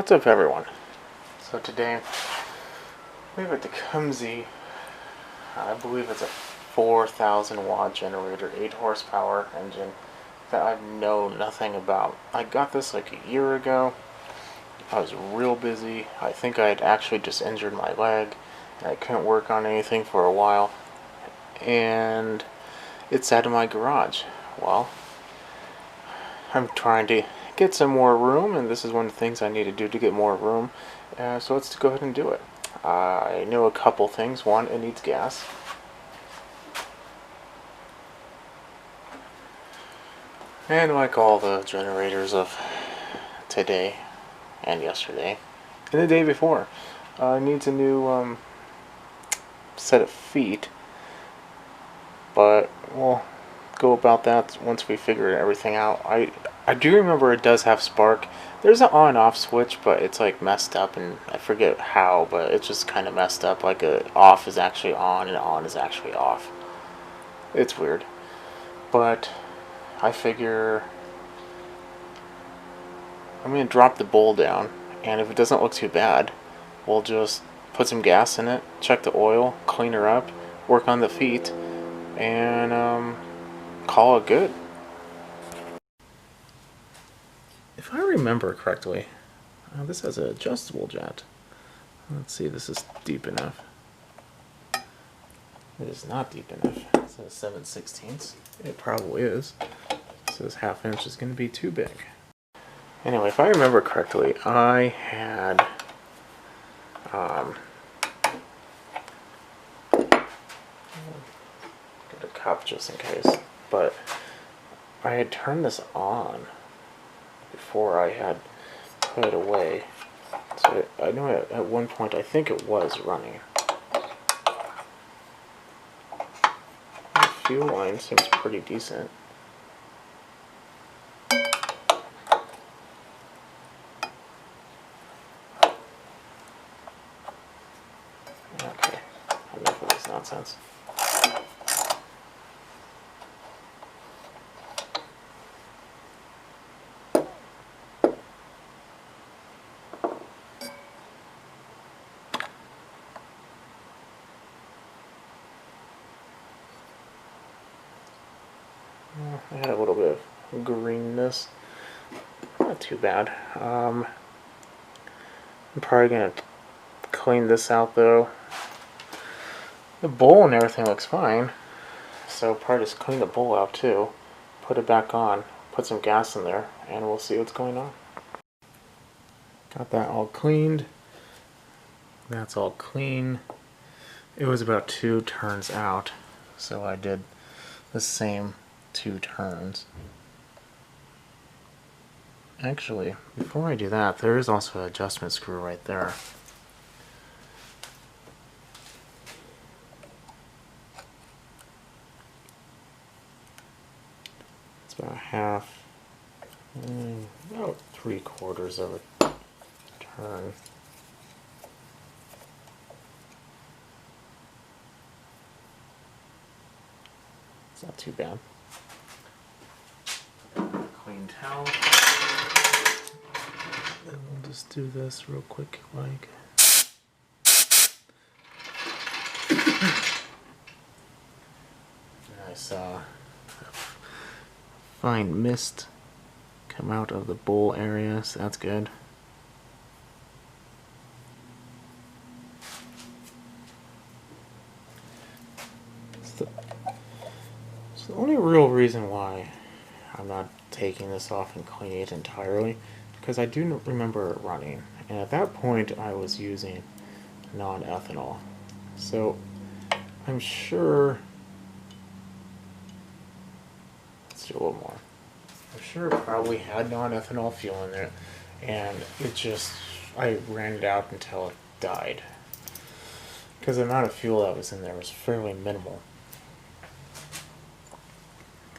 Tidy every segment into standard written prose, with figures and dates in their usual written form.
What's up, everyone? So today we have a Tecumseh. I believe it's a 4,000 watt generator, 8 horsepower engine that I know nothing about. I got this like a year ago. I was real busy. I think I had actually just injured my leg and I couldn't work on anything for a while. And it sat in my garage. Well, I'm trying to get some more room, and this is one of the things I need to do to get more room. So let's go ahead and do it. I know a couple things. One, it needs gas. And like all the generators of today and yesterday and the day before, it needs a new set of feet. But we'll go about that once we figure everything out. I do remember it does have spark. There's an on-off switch, but it's like messed up, and I forget how, but it's just kind of messed up. Like a off is actually on and on is actually off. It's weird. But I figure I'm going to drop the bowl down, and if it doesn't look too bad, we'll just put some gas in it, check the oil, clean her up, work on the feet, and call it good. If I remember correctly, this has an adjustable jet. Let's see, this is deep enough. It is not deep enough. It says 7/16. It probably is. So this half inch is going to be too big. Anyway, if I remember correctly, I had get a cup just in case, but I had turned this on before I had put it away. So I know at one point I think it was running. The fuel line seems pretty decent. Okay, enough of this nonsense. I had a little bit of greenness. Not too bad. I'm probably going to clean this out though. The bowl and everything looks fine. So probably just clean the bowl out too. Put it back on. Put some gas in there and we'll see what's going on. Got that all cleaned. That's all clean. It was about 2 turns out. So I did the same 2 turns. Actually, before I do that, there is also an adjustment screw right there. It's about half, about 3/4 of a turn. It's not too bad. Clean towel. And we'll just do this real quick, like. I saw a fine mist come out of the bowl area, so that's good. So the only real reason why I'm not taking this off and cleaning it entirely, because I do remember it running, and at that point I was using non-ethanol. So I'm sure, let's do a little more. I'm sure it probably had non-ethanol fuel in there, and it just, I ran it out until it died. Because the amount of fuel that was in there was fairly minimal.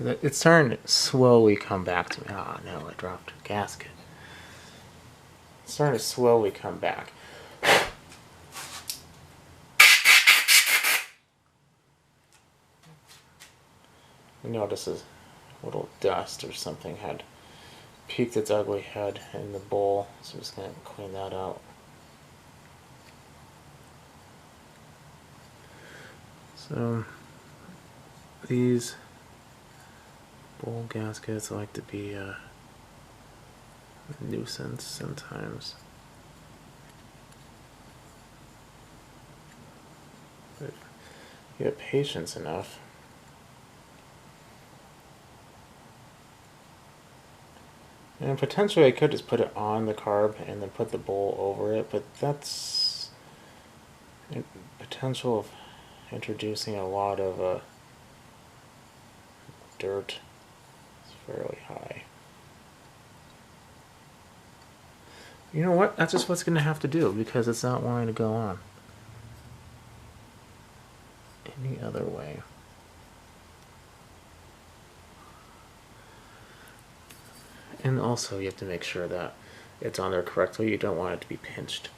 It's starting to slowly come back to me. Oh no, I dropped a gasket. It's starting to slowly come back. You notice a little dust or something had peeked its ugly head in the bowl, so I'm just going to clean that out. So these bowl gaskets like to be a nuisance sometimes. But if you have patience enough, and potentially I could just put it on the carb and then put the bowl over it, but that's potential of introducing a lot of dirt is fairly high. You know what? That's just what's going to have to do because it's not wanting to go on any other way. And also you have to make sure that it's on there correctly. You don't want it to be pinched.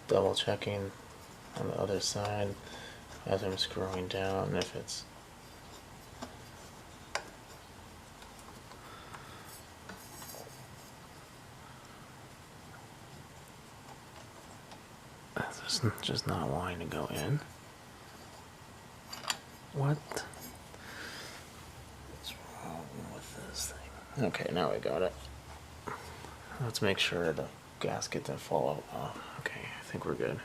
Double checking on the other side as I'm screwing down if it's just not wanting to go in. What? What's wrong with this thing? Okay, now we got it. Let's make sure the gasket didn't fall out. Oh, okay, I think we're good.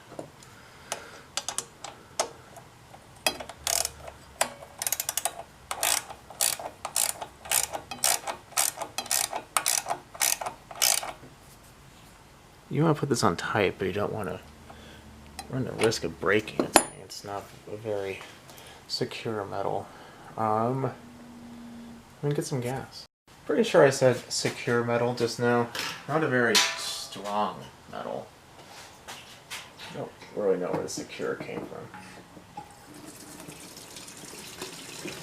You want to put this on tight, but you don't want to run the risk of breaking it. It's not a very secure metal. Let me get some gas. Pretty sure I said secure metal just now. Not a very strong metal. I don't really know where the secure came from.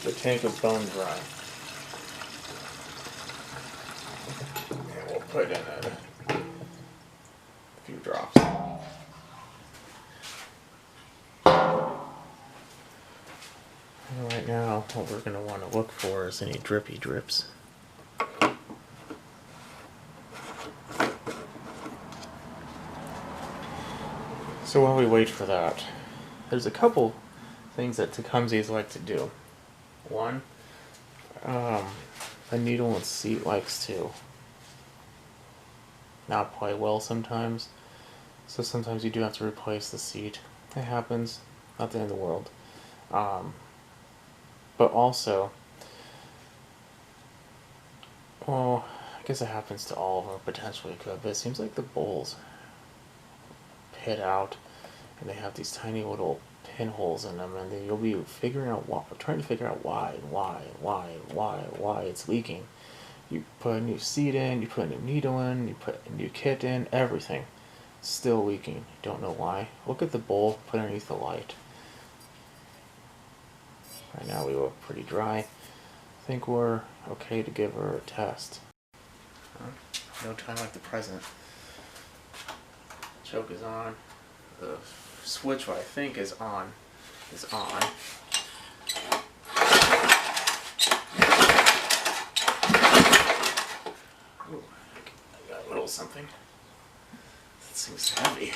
The tank was bone dry. And we'll put in a few drops. Right now, what we're going to want to look for is any drippy drips. So while we wait for that, there's a couple things that Tecumsehs like to do. One, the needle and seat likes to not play well sometimes. So sometimes you do have to replace the seat. It happens, not the end of the world. But also, well, I guess it happens to all of them, potentially could, but it seems like the bowls pit out and they have these tiny little pinholes in them, and then you'll be trying to figure out why it's leaking. You put a new seat in, you put a new needle in, you put a new kit in, everything still leaking. You don't know why. Look at the bowl put underneath the light. Right now we look pretty dry. I think we're okay to give her a test. No time like the present. Choke is on. The switch, what I think is on, is on. Ooh, I got a little something. That seems heavy.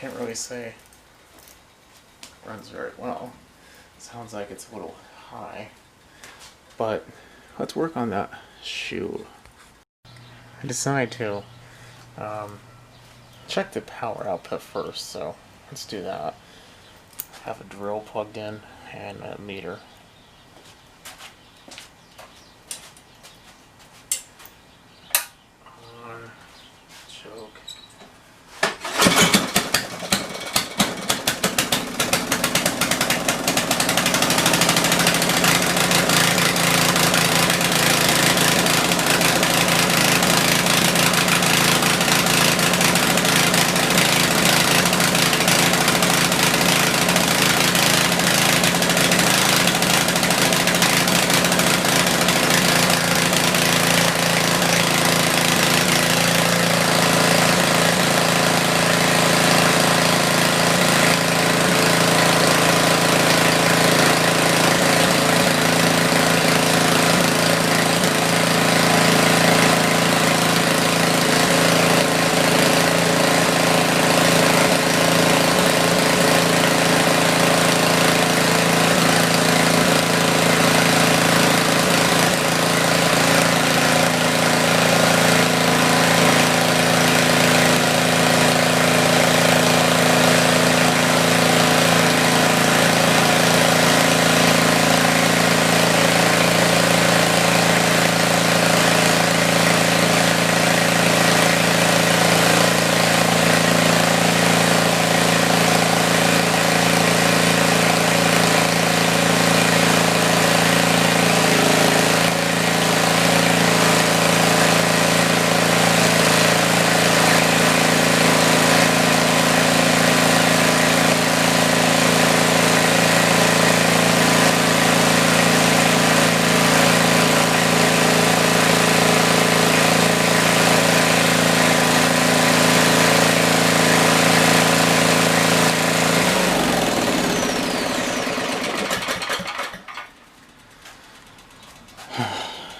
can't really say runs very well. Sounds like it's a little high. But let's work on that shoe. I decided to check the power output first, so let's do that. I have a drill plugged in and a meter. On, choke.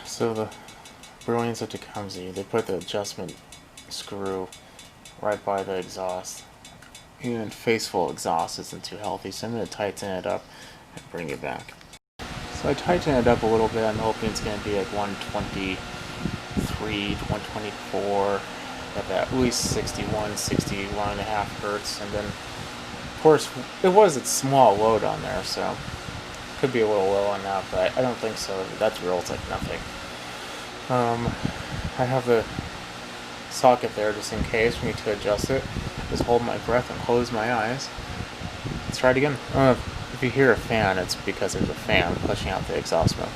So the brilliance of Tecumseh, they put the adjustment screw right by the exhaust. And faceful exhaust isn't too healthy, so I'm going to tighten it up and bring it back. So I tighten it up a little bit. I'm hoping it's going to be like 123, 124, at least 61, 61 and a half hertz. And then, of course, it was a small load on there, so could be a little low on that, but I don't think so. That drill's like nothing. I have the socket there just in case we need to adjust it. Just hold my breath and close my eyes. Let's try it again. If you hear a fan, it's because there's a fan pushing out the exhaust smoke.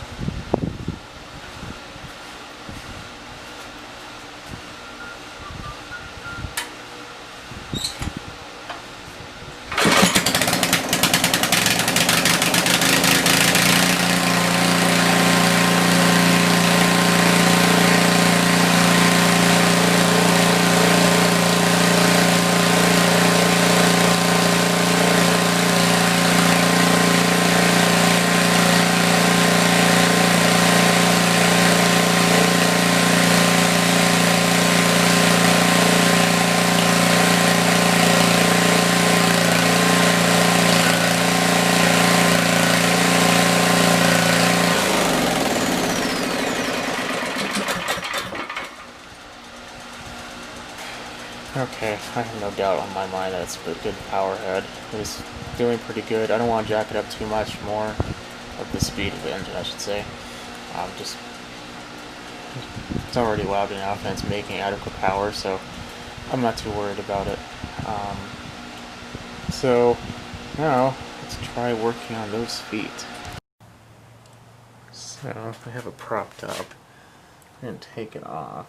Okay, I have no doubt on my mind that it's a good power head. It's doing pretty good. I don't want to jack it up too much more, of the speed of the engine, I should say. Just it's already loud enough and it's making adequate power, so I'm not too worried about it. So now let's try working on those feet. So I have it propped up. I'm going to take it off.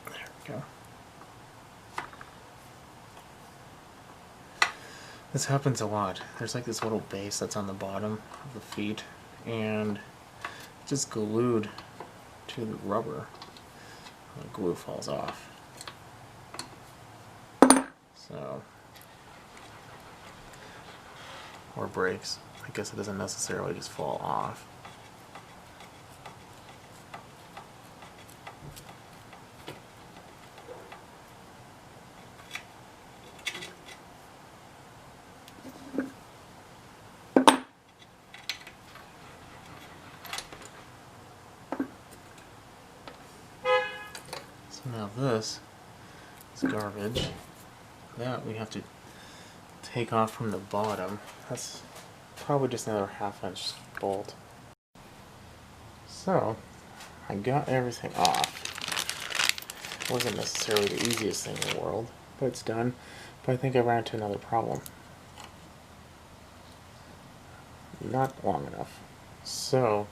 There we go. This happens a lot. There's like this little base that's on the bottom of the feet and just glued to the rubber. The glue falls off. So, or breaks. I guess it doesn't necessarily just fall off. Now this is garbage. That we have to take off from the bottom. That's probably just another 1/2 inch bolt. So, I got everything off. It wasn't necessarily the easiest thing in the world, but it's done. But I think I ran into another problem. Not long enough. So,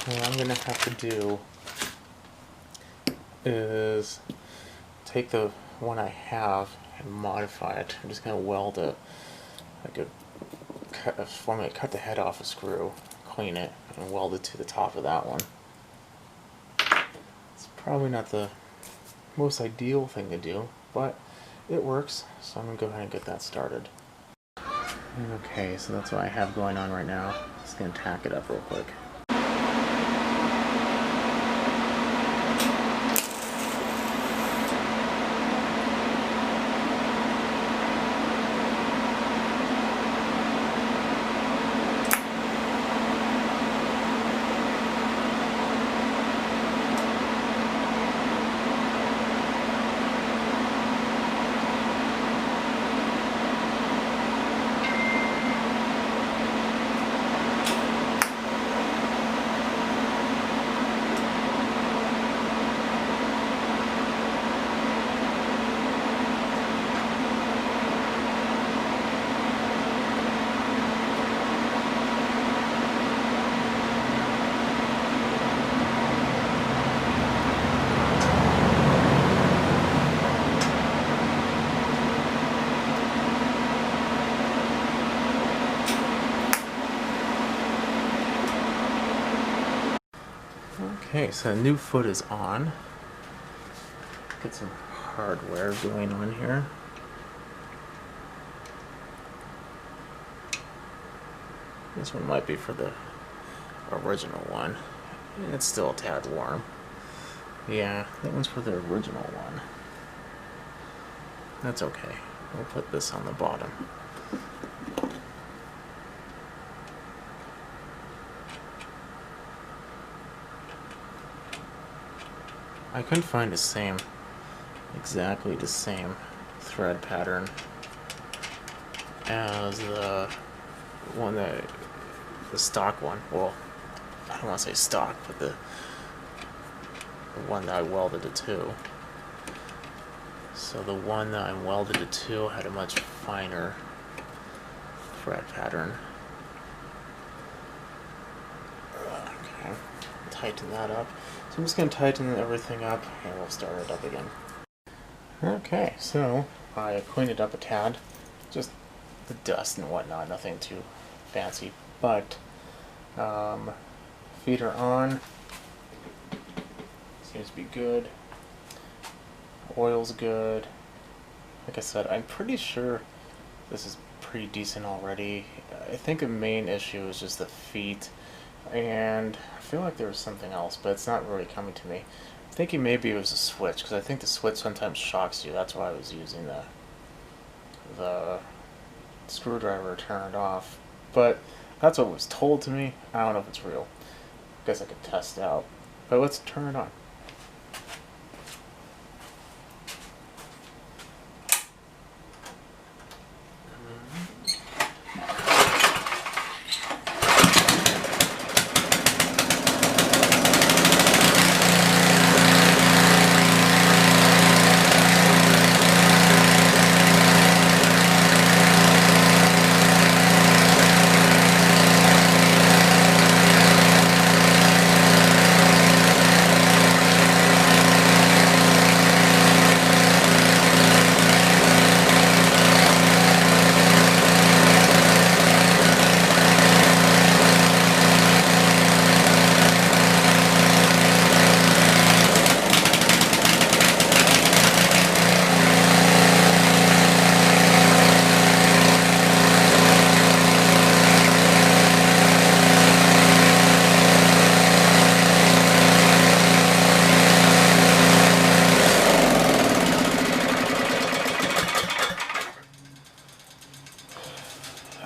what I'm gonna have to do is take the one I have and modify it. I'm just gonna weld it. I could cut the head off a screw, clean it, and weld it to the top of that one. It's probably not the most ideal thing to do, but it works, so I'm gonna go ahead and get that started. Okay, so that's what I have going on right now. Just gonna tack it up real quick. Okay, so the new foot is on. Get some hardware going on here. This one might be for the original one. It's still a tad warm. Yeah, that one's for the original one. That's okay. We'll put this on the bottom. I couldn't find exactly the same thread pattern as the stock one. Well, I don't want to say stock, but the one that I welded it to. So the one that I welded it to had a much finer thread pattern. Okay, tighten that up. So I'm just going to tighten everything up and we'll start it up again. Okay, so I cleaned it up a tad. Just the dust and whatnot, nothing too fancy. But feet are on. Seems to be good. Oil's good. Like I said, I'm pretty sure this is pretty decent already. I think the main issue is just the feet. And I feel like there was something else, but it's not really coming to me. I'm thinking maybe it was a switch, because I think the switch sometimes shocks you. That's why I was using the screwdriver to turn it off. But that's what was told to me. I don't know if it's real. I guess I could test out. But let's turn it on.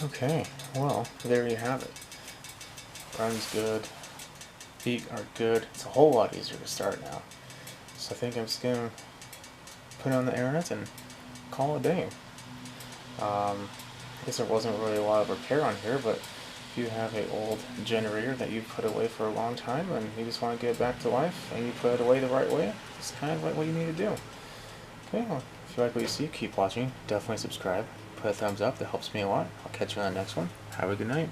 Okay, well, there you have it. Runs good, feet are good. It's a whole lot easier to start now. So I think I'm just gonna put it on the internet and call it a day. I guess there wasn't really a lot of repair on here, but if you have an old generator that you've put away for a long time and you just want to get it back to life and you put it away the right way, it's kind of like what you need to do. Okay, well, if you like what you see, keep watching. Definitely subscribe. Put a thumbs up. That helps me a lot. I'll catch you on the next one. Have a good night.